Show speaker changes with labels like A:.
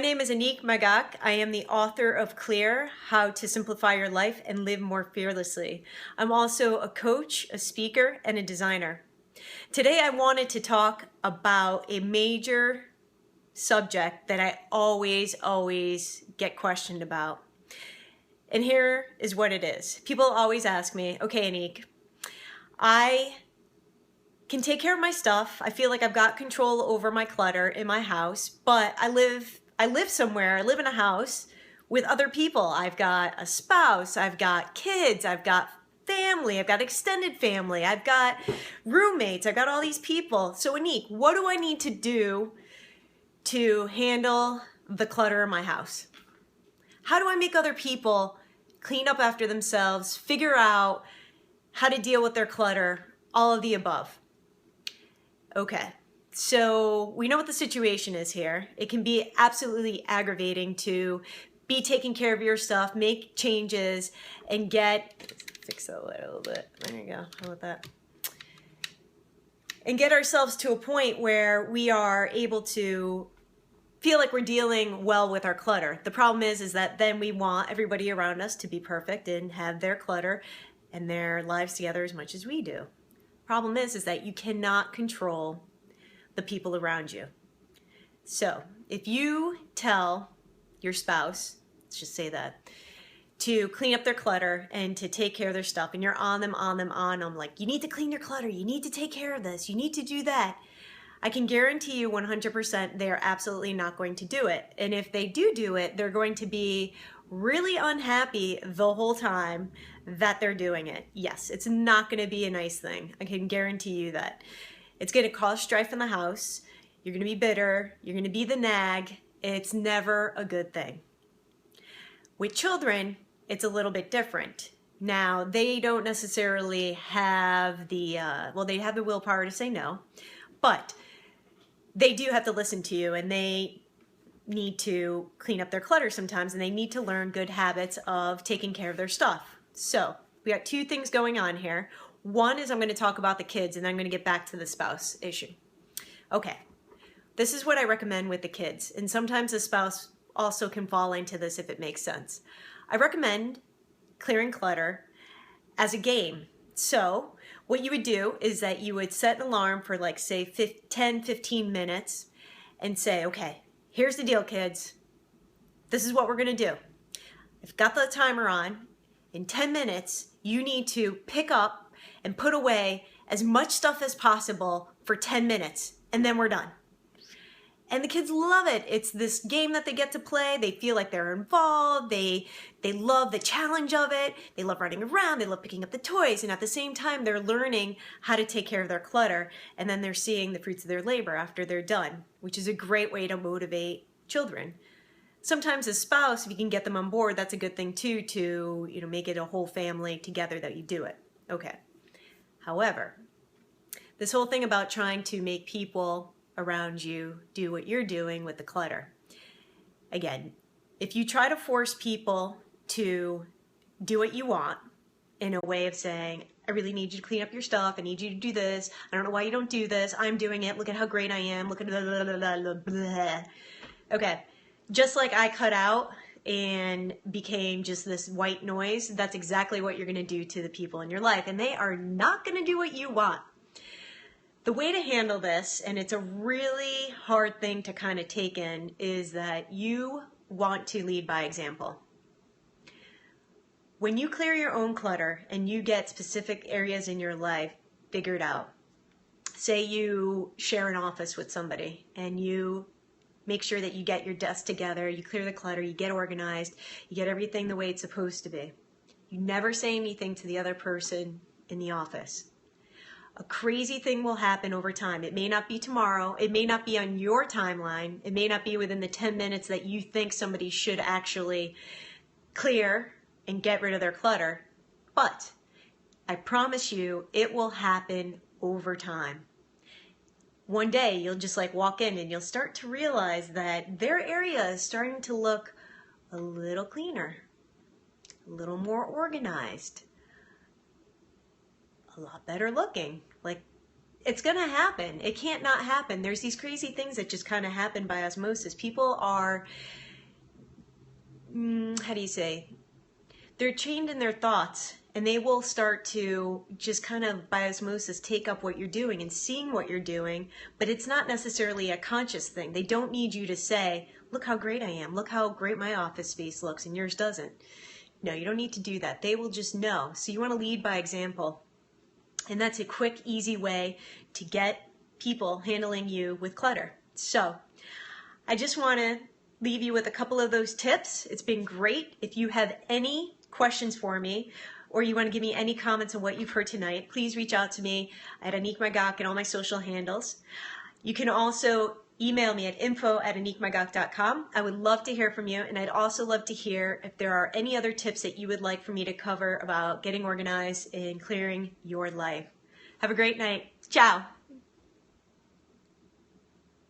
A: My name is AnnickMagac. I am the author of Clear, How to Simplify Your Life and Live More Fearlessly. I'm also a coach, a speaker, and a designer. Today I wanted to talk about a major subject that I always get questioned about. And here is what it is. People always ask me, okay, Annick, I can take care of my stuff. I feel like I've got control over my clutter in my house, but I live somewhere. I live in a house with other people. I've got a spouse, I've got kids, I've got family, I've got extended family, I've got roommates, I've got all these people. So Annick, what do I need to do to handle the clutter in my house? How do I make other people clean up after themselves, figure out how to deal with their clutter, all of the above? Okay, so we know what the situation is here. It can be absolutely aggravating to be taking care of your stuff, make changes, and fix that a little bit. There you go, how about that? And get ourselves to a point where we are able to feel like we're dealing well with our clutter. The problem is that then we want everybody around us to be perfect and have their clutter and their lives together as much as we do. Problem is that you cannot control the people around you. So if you tell your spouse, let's just say that, to clean up their clutter and to take care of their stuff, and you're on them, like, you need to clean your clutter, you need to take care of this, you need to do that, I can guarantee you 100% they're absolutely not going to do it. And if they do it, they're going to be really unhappy the whole time that they're doing it. Yes, it's not going to be a nice thing. I can guarantee you that. It's going to cause strife in the house. You're going to be bitter. You're going to be the nag. It's never a good thing. With children, it's a little bit different. Now, they don't necessarily have they have the willpower to say no, but they do have to listen to you, and they need to clean up their clutter sometimes, and they need to learn good habits of taking care of their stuff. So we got two things going on here. One is I'm going to talk about the kids, and then I'm going to get back to the spouse issue. Okay, this is what I recommend with the kids, and sometimes the spouse also can fall into this if it makes sense. I recommend clearing clutter as a game. So what you would do is that you would set an alarm for, like, say 10-15 minutes and say, okay, here's the deal, kids. This is what we're going to do. I've got the timer on. In 10 minutes, you need to pick up and put away as much stuff as possible for 10 minutes, and then we're done. And the kids love it. It's this game that they get to play. They feel like they're involved. They love the challenge of it. They love running around. They love picking up the toys. And at the same time, they're learning how to take care of their clutter. And then they're seeing the fruits of their labor after they're done, which is a great way to motivate children. Sometimes a spouse, if you can get them on board, that's a good thing too, to make it a whole family together that you do it. Okay. However, this whole thing about trying to make people around you do what you're doing with the clutter. Again, if you try to force people to do what you want in a way of saying, I really need you to clean up your stuff, I need you to do this, I don't know why you don't do this, I'm doing it, look at how great I am, look at blah, blah, blah, blah, blah. Okay, just like I cut out and became just this white noise, that's exactly what you're going to do to the people in your life, and they are not going to do what you want. The way to handle this, and it's a really hard thing to kind of take in, is that you want to lead by example. When you clear your own clutter and you get specific areas in your life figured out, say you share an office with somebody and you make sure that you get your desk together, you clear the clutter, you get organized, you get everything the way it's supposed to be. You never say anything to the other person in the office. A crazy thing will happen over time. It may not be tomorrow. It may not be on your timeline. It may not be within the 10 minutes that you think somebody should actually clear and get rid of their clutter. But I promise you, it will happen over time. One day, you'll just walk in and you'll start to realize that their area is starting to look a little cleaner, a little more organized, a lot better looking. Like, it's going to happen. It can't not happen. There's these crazy things that just kind of happen by osmosis. People are, how do you say, they're trained in their thoughts, and they will start to just kind of by osmosis take up what you're doing and seeing what you're doing, but it's not necessarily a conscious thing. They don't need you to say, look how great I am, look how great my office space looks and yours doesn't. No, you don't need to do that. They will just know. So you want to lead by example. And that's a quick, easy way to get people handling you with clutter. So I just want to leave you with a couple of those tips. It's been great. If you have any questions for me, or you want to give me any comments on what you've heard tonight, please reach out to me at AnnickMagac and all my social handles. You can also email me at info@AnnickMagac.com. I would love to hear from you, and I'd also love to hear if there are any other tips that you would like for me to cover about getting organized and clearing your life. Have a great night. Ciao.